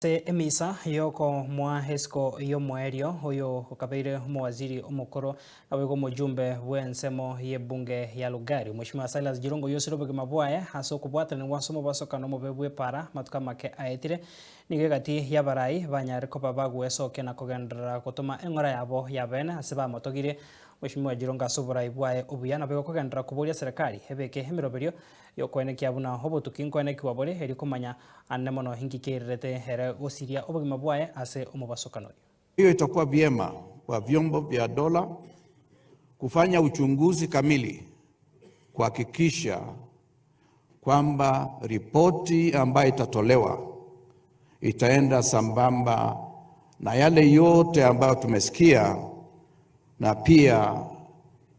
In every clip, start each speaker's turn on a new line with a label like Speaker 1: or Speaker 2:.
Speaker 1: Emisa yoko mwa Hesco yo mwerio huyo ukabeire mwaziri omukoro awego mujumbe wensemo ye bunge ya Lugari Mheshimiwa Silas Jirongo yosirobe mabwaye haso kubwatana ngwasomo basoka no mubebwe para matuka make aetire nigegati yabarai banyare ko babagwesoke na kugendera gutuma engora yabo yabene aseba motogire Mheshimiwa Jirongo asobora ibwaye obuyana bego kugendera kuboria serikali hebeke hemiroberio yokwene kiabuna hobotuki nkwene kiwabore heri kumanya anemono hingikirete here gosiria obugima bwaye ase omubasokano.
Speaker 2: Hiyo itakuwa vyema kwa vyombo vya dola kufanya uchunguzi kamili kuhakikisha kwamba ripoti ambayo itatolewa itaenda sambamba na yale yote ambayo tumesikia, na pia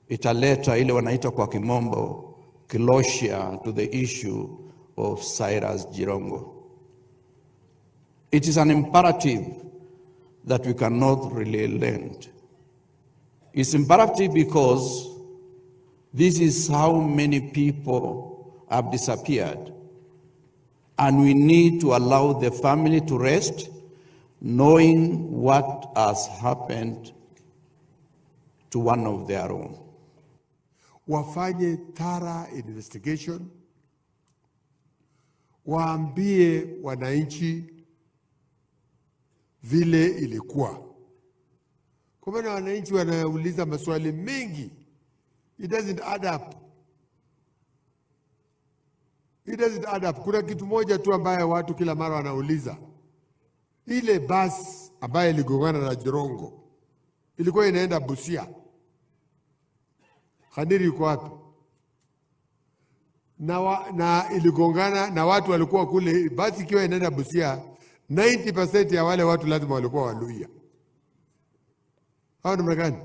Speaker 2: italeta ile wanaita kwa kimombo closure to the issue of Silas Jirongo. It is an imperative that we cannot relent. It's imperative because this is how many people have disappeared, and we need to allow the family to rest, knowing what has happened to one of their own.
Speaker 3: Wafanye thorough investigation, waambie wananchi vile ilikuwa. Kwa maana wananchi wanauliza maswali mengi. It doesn't add up. It doesn't add up. Kuna kitu moja tu ambaye watu kila mara wanauliza. Ile bus ambaye iligongana na Jirongo ilikuwa inaenda Busia. Khandiri yuko wapi? Na iligongana na watu walikuwa kule, basi ikiwa inaenda Busia, 90% ya wale watu lazima walikuwa Waluhya. Hao ni mgani?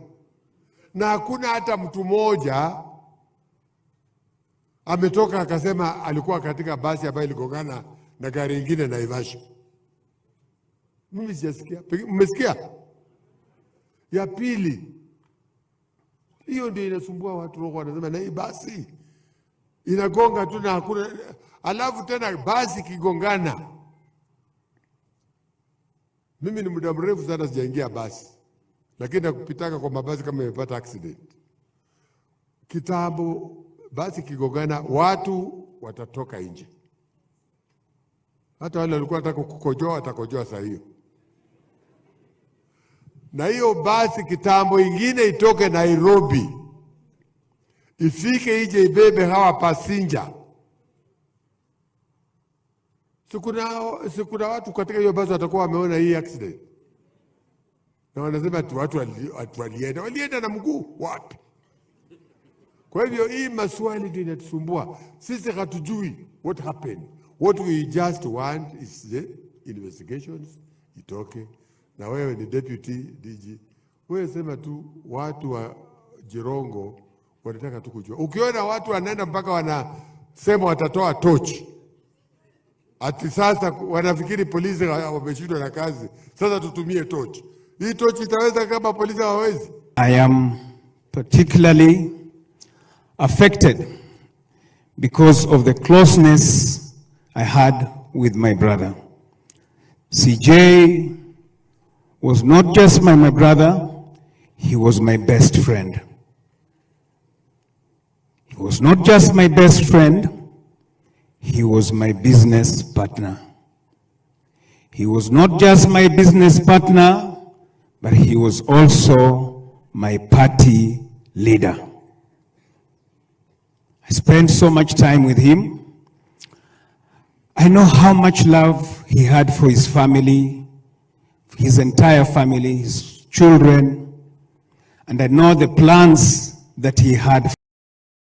Speaker 3: Na hakuna hata mtu mmoja ametoka akasema alikuwa katika basi ambayo iligongana na gari nyingine na Naivasha. Mimi sijasikia. Mmesikia? Ya pili, hiyo ndio inasumbua watu roho, wanasema na hii basi inagonga tu na hakuna, alafu tena basi kigongana. Mimi ni muda mrefu sana sijaingia basi, lakini nakupitaka kwa mabasi kama imepata accident. Kitambo basi kigongana watu watatoka nje. Hata wale walikuwa wanataka kukojoa watakojoa saa hiyo. Na hiyo basi kitambo ingine itoke Nairobi, ifike ije ibebe hawa passenger. Sikuna watu katika hiyo basi watakuwa wameona hii accident, na wanasema watu walienda na mguu wapi? Kwa hivyo hii maswali ndio inatusumbua sisi, hatujui what happened. What we just want is the investigations itoke. Na wewe ni deputy DG, wewe sema tu watu wa Jirongo wanataka tu kujua. Ukiona watu wanaenda mpaka wanasema watatoa tochi, ati sasa wanafikiri polisi wameshindwa na kazi, sasa tutumie tochi. Hii tochi itaweza kama polisi hawawezi?
Speaker 4: I am particularly affected because of the closeness I had with my brother. CJ was not just my brother, he was my best friend. He was not just my best friend, he was my business partner. He was not just my business partner, but he was also my party leader. I spent so much time with him. I know how much love he had for his family, his entire family, his children, and I know the plans that he had